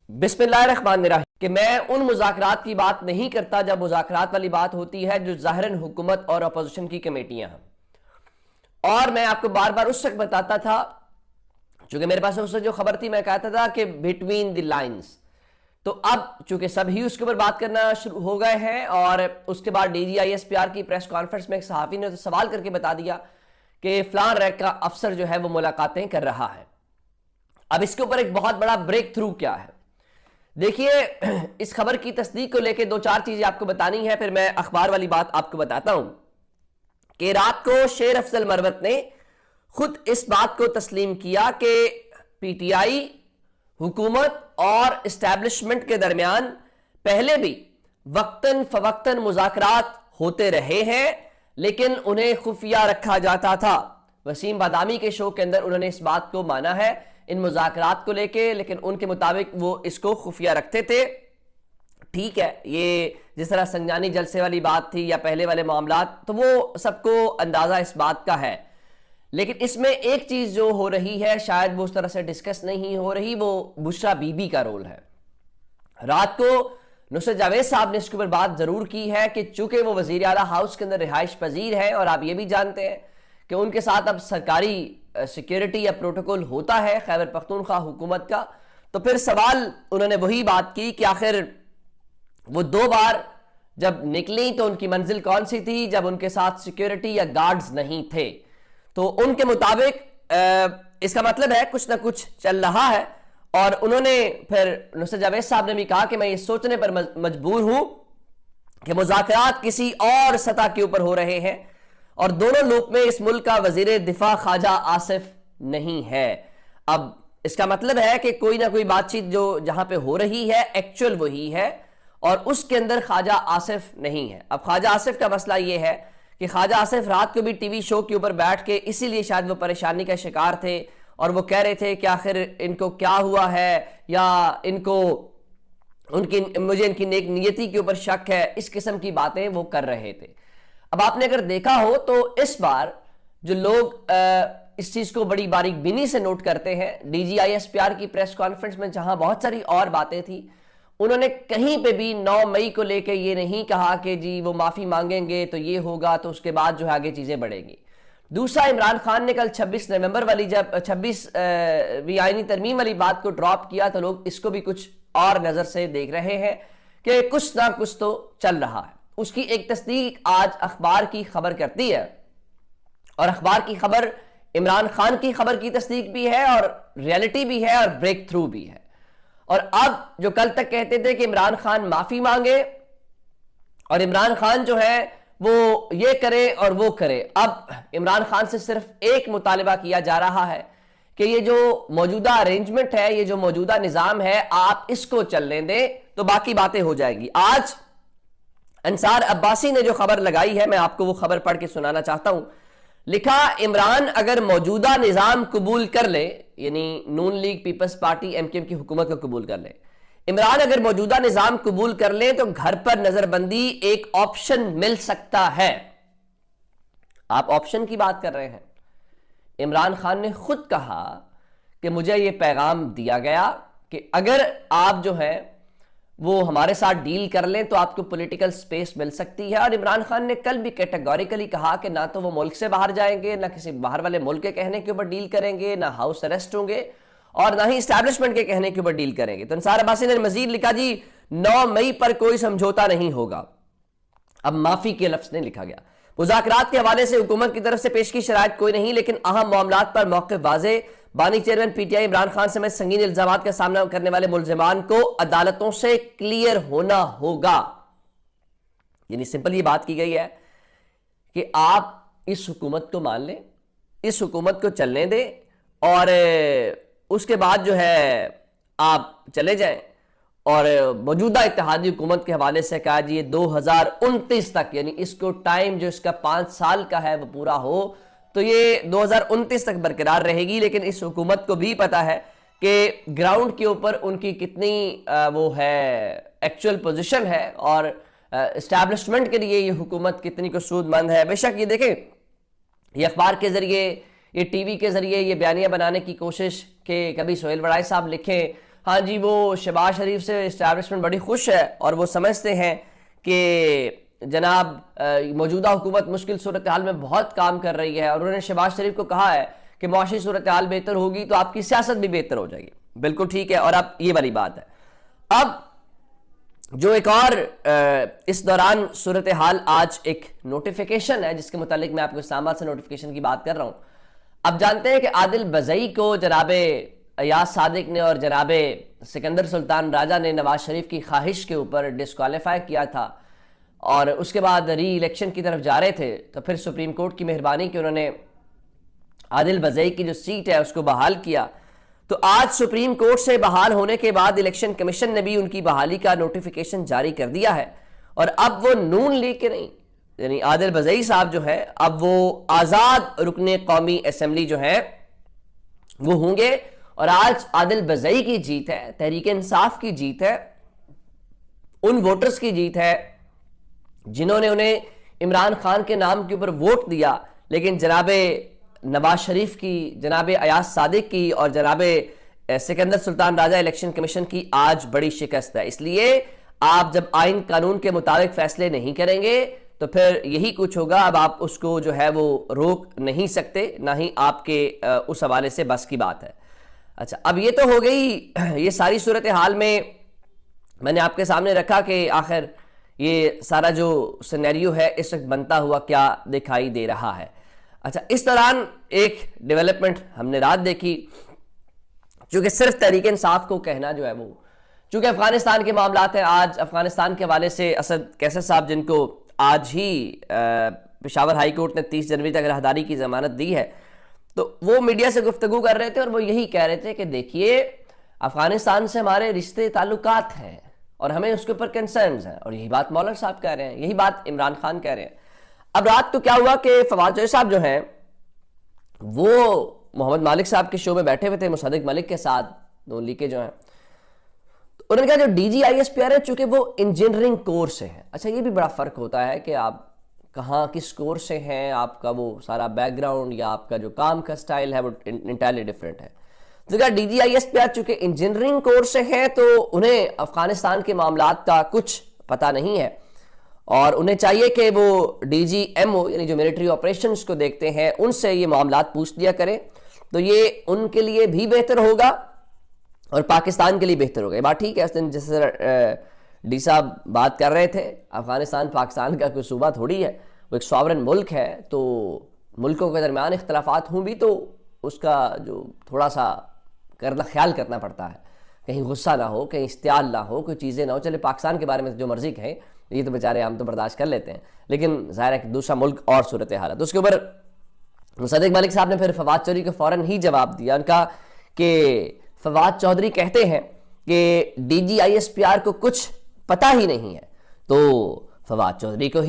بسم اللہ الرحمن الرحیم کہ میں ان مذاکرات کی بات نہیں کرتا جب مذاکرات والی بات ہوتی ہے جو ظاہراً حکومت اور اپوزیشن کی کمیٹیاں ہیں، اور میں آپ کو بار بار اس وقت بتاتا تھا چونکہ میرے پاس اس سے جو خبر تھی، میں کہتا تھا کہ بٹوین دی لائنز، تو اب چونکہ سب ہی اس کے اوپر بات کرنا شروع ہو گئے ہیں، اور اس کے بعد D G I S P R کی پریس کانفرنس میں ایک صحافی نے سوال کر کے بتا دیا کہ فلاں رینک کا افسر جو ہے وہ ملاقاتیں کر رہا ہے۔ اب اس کے اوپر ایک بہت بڑا بریک تھرو کیا ہے، دیکھیے اس خبر کی تصدیق کو لے کے دو چار چیزیں آپ کو بتانی ہے، پھر میں اخبار والی بات آپ کو بتاتا ہوں کہ رات کو شیر افضل مروت نے خود اس بات کو تسلیم کیا کہ پی ٹی آئی حکومت اور اسٹیبلشمنٹ کے درمیان پہلے بھی وقتاً فوقتاً مذاکرات ہوتے رہے ہیں، لیکن انہیں خفیہ رکھا جاتا تھا۔ وسیم بادامی کے شو کے اندر انہوں نے اس بات کو مانا ہے ان مذاکرات کو لے کے، لیکن ان کے مطابق وہ اس کو خفیہ رکھتے تھے۔ ٹھیک ہے، یہ جس طرح سنجانی جلسے والی بات تھی یا پہلے والے معاملات، تو وہ سب کو اندازہ اس بات کا ہے، لیکن اس میں ایک چیز جو ہو رہی ہے شاید وہ اس طرح سے ڈسکس نہیں ہو رہی، وہ بشرا بی بی کا رول ہے۔ رات کو نصرت جاوید صاحب نے اس کے اوپر بات ضرور کی ہے کہ چونکہ وہ وزیر اعلیٰ ہاؤس کے اندر رہائش پذیر ہے، اور آپ یہ بھی جانتے ہیں کہ ان کے ساتھ اب سرکاری سیکیورٹی یا پروٹوکول ہوتا ہے خیبر پختونخوا حکومت کا، تو پھر سوال انہوں نے وہی بات کی کہ آخر وہ دو بار جب نکلی تو ان کی منزل کون سی تھی جب ان کے ساتھ سیکیورٹی یا گارڈز نہیں تھے، تو ان کے مطابق اس کا مطلب ہے کچھ نہ کچھ چل رہا ہے۔ اور انہوں نے پھر نصرت جاوید صاحب نے بھی کہا کہ میں یہ سوچنے پر مجبور ہوں کہ مذاکرات کسی اور سطح کے اوپر ہو رہے ہیں، اور دونوں لوپ میں اس ملک کا وزیر دفاع خواجہ آصف نہیں ہے۔ اب اس کا مطلب ہے کہ کوئی نہ کوئی بات چیت جو جہاں پہ ہو رہی ہے ایکچول وہی ہے، اور اس کے اندر خواجہ آصف نہیں ہے۔ اب خواجہ آصف کا مسئلہ یہ ہے کہ خواجہ آصف رات کو بھی ٹی وی شو کے اوپر بیٹھ کے اسی لیے شاید وہ پریشانی کا شکار تھے، اور وہ کہہ رہے تھے کہ آخر ان کو کیا ہوا ہے، یا ان کو مجھے ان کی نیک نیتی کے اوپر شک ہے، اس قسم کی باتیں وہ کر رہے تھے۔ اب آپ نے اگر دیکھا ہو تو اس بار جو لوگ اس چیز کو بڑی باریک بینی سے نوٹ کرتے ہیں، D G I S P R کی پریس کانفرنس میں جہاں بہت ساری اور باتیں تھی، انہوں نے کہیں پہ بھی 9 مئی کو لے کے یہ نہیں کہا کہ جی وہ معافی مانگیں گے تو یہ ہوگا تو اس کے بعد جو ہے آگے چیزیں بڑھیں گی۔ دوسرا، عمران خان نے کل 26 نومبر والی جب 26ویں آئینی ترمیم والی بات کو ڈراپ کیا تو لوگ اس کو بھی کچھ اور نظر سے دیکھ رہے ہیں کہ کچھ نہ کچھ تو چل رہا ہے۔ اس کی ایک تصدیق آج اخبار کی خبر کرتی ہے، اور اخبار کی خبر عمران خان کی خبر کی تصدیق بھی ہے، اور ریئلٹی بھی ہے، اور بریک تھرو بھی ہے۔ اور اب جو کل تک کہتے تھے کہ عمران خان معافی مانگے اور عمران خان جو ہے وہ یہ کرے اور وہ کرے، اب عمران خان سے صرف ایک مطالبہ کیا جا رہا ہے کہ یہ جو موجودہ ارینجمنٹ ہے، یہ جو موجودہ نظام ہے، آپ اس کو چلنے دیں تو باقی باتیں ہو جائیں گی۔ آج انصار عباسی نے جو خبر لگائی ہے، میں آپ کو وہ خبر پڑھ کے سنانا چاہتا ہوں۔ لکھا، عمران اگر موجودہ نظام قبول کر لے، یعنی Noon league Peoples Party M Q M کی حکومت کو قبول کر لے، عمران اگر موجودہ نظام قبول کر لیں تو گھر پر نظر بندی ایک آپشن مل سکتا ہے۔ آپ آپشن کی بات کر رہے ہیں، عمران خان نے خود کہا کہ مجھے یہ پیغام دیا گیا کہ اگر آپ جو ہے وہ ہمارے ساتھ ڈیل کر لیں تو آپ کو پولیٹیکل سپیس مل سکتی ہے۔ اور عمران خان نے کل بھی کیٹیگوریکلی کہا کہ نہ تو وہ ملک سے باہر جائیں گے، نہ کسی باہر والے ملک کے کہنے کے اوپر ڈیل کریں گے، نہ ہاؤس اریسٹ ہوں گے، اور نہ ہی اسٹیبلشمنٹ کے کہنے کے اوپر ڈیل کریں گے۔ تو انصار عباسی نے مزید لکھا، جی 9 مئی پر کوئی سمجھوتا نہیں ہوگا۔ اب معافی کے لفظ نہیں لکھا گیا۔ مذاکرات کے حوالے سے حکومت کی طرف سے پیش کی شرائط کوئی نہیں، لیکن اہم معاملات پر موقف واضح۔ بانی chairman P T I Imran Khan سمیت سنگین الزامات کا سامنا کرنے والے ملزمان کو عدالتوں سے کلیئر ہونا ہوگا۔ یعنی سمپل یہ بات کی گئی ہے کہ آپ اس حکومت کو مان لیں، اس حکومت کو چلنے دیں، اور اس کے بعد جو ہے آپ چلے جائیں۔ اور موجودہ اتحادی حکومت کے حوالے سے کہا جی 2029 تک، یعنی اس کو ٹائم جو اس کا 5 سال کا ہے وہ پورا ہو تو یہ 2029 تک برقرار رہے گی۔ لیکن اس حکومت کو بھی پتا ہے کہ گراؤنڈ کے اوپر ان کی کتنی وہ ہے ایکچول پوزیشن ہے، اور اسٹیبلشمنٹ کے لیے یہ حکومت کتنی کو سود مند ہے۔ بے شک یہ دیکھیں، یہ اخبار کے ذریعے، یہ ٹی وی کے ذریعے یہ بیانیہ بنانے کی کوشش کہ کبھی سہیل وڑائی صاحب لکھیں ہاں جی، وہ شہباز شریف سے اسٹیبلشمنٹ بڑی خوش ہے اور وہ سمجھتے ہیں کہ جناب موجودہ حکومت مشکل صورتحال میں بہت کام کر رہی ہے، اور انہوں نے شہباز شریف کو کہا ہے کہ معاشی صورتحال بہتر ہوگی تو آپ کی سیاست بھی بہتر ہو جائے گی۔ بالکل ٹھیک ہے، اور اب یہ والی بات ہے۔ اب جو ایک اور اس دوران صورتحال، آج ایک نوٹیفیکیشن ہے جس کے متعلق میں آپ کو اسلام آباد سے نوٹیفیکیشن کی بات کر رہا ہوں۔ اب جانتے ہیں کہ عادل بزئی کو جناب ایاز صادق نے اور جناب سکندر سلطان راجہ نے نواز شریف کی خواہش کے اوپر ڈسکوالیفائی کیا تھا، اور اس کے بعد ری الیکشن کی طرف جا رہے تھے، تو پھر سپریم کورٹ کی مہربانی کہ انہوں نے عادل بزئی کی جو سیٹ ہے اس کو بحال کیا۔ تو آج سپریم کورٹ سے بحال ہونے کے بعد الیکشن کمیشن نے بھی ان کی بحالی کا نوٹیفیکیشن جاری کر دیا ہے، اور اب وہ نون لیگ کے نہیں، یعنی عادل بزئی صاحب جو ہے اب وہ آزاد رکن قومی اسمبلی جو ہے وہ ہوں گے۔ اور آج عادل بزئی کی جیت ہے، تحریک انصاف کی جیت ہے، ان ووٹرز کی جیت ہے جنہوں نے انہیں عمران خان کے نام کے اوپر ووٹ دیا، لیکن جناب نواز شریف کی، جناب ایاز صادق کی اور جناب سکندر سلطان راجہ الیکشن کمیشن کی آج بڑی شکست ہے۔ اس لیے آپ جب آئین قانون کے مطابق فیصلے نہیں کریں گے تو پھر یہی کچھ ہوگا۔ اب آپ اس کو جو ہے وہ روک نہیں سکتے، نہ ہی آپ کے اس حوالے سے بس کی بات ہے۔ اچھا، اب یہ تو ہو گئی یہ ساری صورتحال میں نے آپ کے سامنے رکھا کہ آخر یہ سارا جو سینیریو ہے اس وقت بنتا ہوا کیا دکھائی دے رہا ہے۔ اچھا، اس دوران ایک ڈیولپمنٹ ہم نے رات دیکھی، چونکہ صرف تحریک انصاف کو کہنا جو ہے وہ، چونکہ افغانستان کے معاملات ہیں، آج افغانستان کے حوالے سے اسد کیسر صاحب جن کو آج ہی پشاور ہائی کورٹ نے 30 جنوری تک راہداری کی ضمانت دی ہے، تو وہ میڈیا سے گفتگو کر رہے تھے اور وہ یہی کہہ رہے تھے کہ دیکھیے افغانستان سے ہمارے رشتے تعلقات ہیں اور ہمیں اس کے اوپر کنسرنز ہیں، اور یہی بات مولانا صاحب کہہ رہے ہیں، یہی بات عمران خان کہہ رہے ہیں۔ اب رات کو کیا ہوا کہ فواد چودھری صاحب جو ہیں وہ محمد مالک صاحب کے شو میں بیٹھے ہوئے تھے مصدق ملک کے ساتھ، دو لیکے جو ہیں، انہوں نے کہا جو D G I S P R ہے چونکہ وہ انجینئرنگ کورس سے ہیں۔ اچھا، یہ بھی بڑا فرق ہوتا ہے کہ آپ کہاں کس کورس سے ہیں، آپ کا وہ سارا بیک گراؤنڈ یا آپ کا جو کام کا سٹائل ہے وہ انٹائرلی ڈیفرنٹ ہے۔ جگہ D G I S P R چونکہ انجینئرنگ کورس سے ہیں تو انہیں افغانستان کے معاملات کا کچھ پتہ نہیں ہے، اور انہیں چاہیے کہ وہ ڈی جی ایم او یعنی جو ملٹری آپریشنز کو دیکھتے ہیں ان سے یہ معاملات پوچھ لیا کریں، تو یہ ان کے لیے بھی بہتر ہوگا اور پاکستان کے لیے بہتر ہوگا۔ یہ بات ٹھیک ہے، اس دن جس طرح ڈی صاحب بات کر رہے تھے، افغانستان پاکستان کا کوئی صوبہ تھوڑی ہے، وہ ایک ساورن ملک ہے، تو ملکوں کے درمیان اختلافات ہوں بھی تو اس کا جو تھوڑا سا خیال کرنا پڑتا ہے، کہیں غصہ نہ ہو، کہیں استعال نہ ہو، کوئی چیزیں نہ ہو۔ چلے پاکستان کے بارے میں جو مرضی کہیں، یہ تو بیچارے ہم تو برداشت کر لیتے ہیں، لیکن ظاہر ہے کہ دوسرا ملک اور صورتحال ہے۔ تو اس کے اوپر مصدق ملک صاحب نے پھر فواد چودھری کو فوراً ہی جواب دیا، ان کا کہ فواد چودھری کہتے ہیں کہ D G I S P R کو کچھ پتہ ہی نہیں ہے، تو فواد چودھری کو